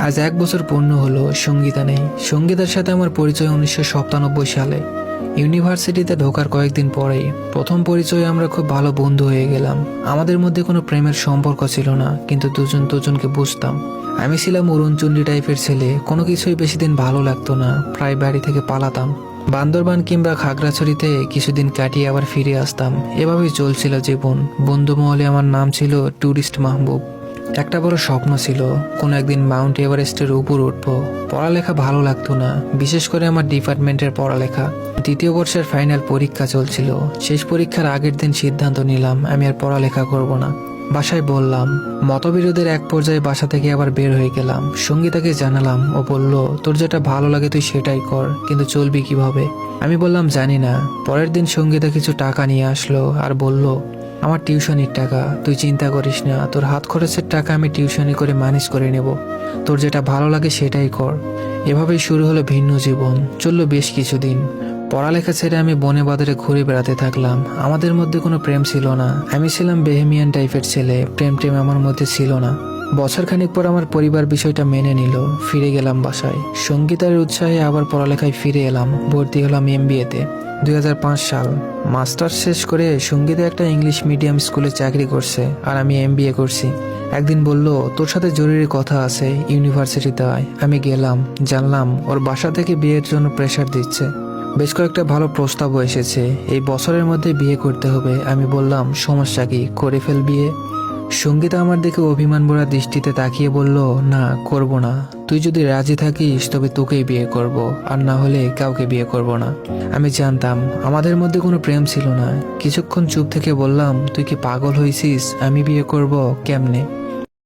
আজ 1 বছর পূর্ণ হলো সঙ্গীতা নেই। সঙ্গীতার সাথে আমার পরিচয় 1997 সালে। ইউনিভার্সিটিতে ঢোকার কয়েকদিন পরেই প্রথম পরিচয়ে আমরা খুব ভালো বন্ধু হয়ে গেলাম। আমাদের মধ্যে কোনো প্রেমের সম্পর্ক ছিল না, কিন্তু দুজন দুজনকে বুঝতাম। আমি ছিলাম অরুণচন্ডী টাইপের ছেলে, কোনো কিছুই বেশি দিন ভালো লাগতো না, প্রায় বাড়ি থেকে পালাতাম। বান্দরবান কিংবা খাগড়াছড়িতে কিছুদিন কাটিয়ে আবার ফিরে আসতাম। এভাবেই চলছিল জীবন। বন্ধু মহলে আমার নাম ছিল ট্যুরিস্ট মাহবুব। একটা বড় স্বপ্ন ছিল, কোনো একদিন মাউন্ট এভারেস্টের উপর উঠবো। পড়ালেখা ভালো লাগতো না, বিশেষ করে আমার ডিপার্টমেন্টের পড়ালেখা। 2য় বর্ষের ফাইনাল পরীক্ষা চলছিল। শেষ পরীক্ষার আগের দিন সিদ্ধান্ত নিলাম আমি আর পড়ালেখা করব না। বাসায় বললাম। মতবিরোধের এক পর্যায়ে বাসা থেকে আবার বের হয়ে গেলাম। সঙ্গীতাকে জানালাম। ও বলল, তোর যেটা ভালো লাগে তুই সেটাই কর, কিন্তু চলবি কিভাবে? আমি বললাম জানি না। পরের দিন সঙ্গীতা কিছু টাকা নিয়ে আসলো আর বলল, আমার টিউশনির টাকা, তুই চিন্তা করিস না, তোর হাত খরচের টাকা আমি টিউশনি করে ম্যানেজ করে নেব, তোর যেটা ভালো লাগে সেটাই কর। এভাবেই শুরু হলো ভিন্ন জীবন। চললো বেশ কিছুদিন। পড়ালেখা ছেড়ে আমি বনে বাজারে ঘুরে বেড়াতে থাকলাম। আমাদের মধ্যে কোনো প্রেম ছিল না। আমি ছিলাম বেহেমিয়ান টাইপের ছেলে, প্রেম টেম আমার মধ্যে ছিল না। বছরখানিক পর আমার পরিবার বিষয়টা মেনে নিল। ফিরে গেলাম বাসায়। সঙ্গীতার উৎসাহে আবার পড়ালেখায় ফিরে এলাম। ভর্তি হলাম MBA-তে। 2005 সাল। মাস্টার্স শেষ করে সঙ্গীতা একটা ইংলিশ মিডিয়াম স্কুলে চাকরি করছে, আর আমি MBA করছি। একদিন বলল, তোর সাথে জরুরি কথা আছে, ইউনিভার্সিটিতে আয়। আমি গেলাম। জানলাম ওর বাসা থেকে বিয়ের জন্য প্রেশার দিচ্ছে। বেশ কয়েকটা ভালো প্রস্তাবও এসেছে। এই বছরের মধ্যে বিয়ে করতে হবে। আমি বললাম, সমস্যা কি, করে ফেল বিয়ে। সঙ্গীতা আমার দিকে অভিমান ভরা দৃষ্টিতে তাকিয়ে বলল, না, করব না। তুই যদি রাজি থাকিস তবে তোকেই বিয়ে করব, আর না হলে কাউকে বিয়ে করব না। আমি জানতাম আমাদের মধ্যে কোনো প্রেম ছিল না। কিছুক্ষণ চুপ থেকে বললাম, তুই কি পাগল হয়েছিস? আমি বিয়ে করব কেমনে?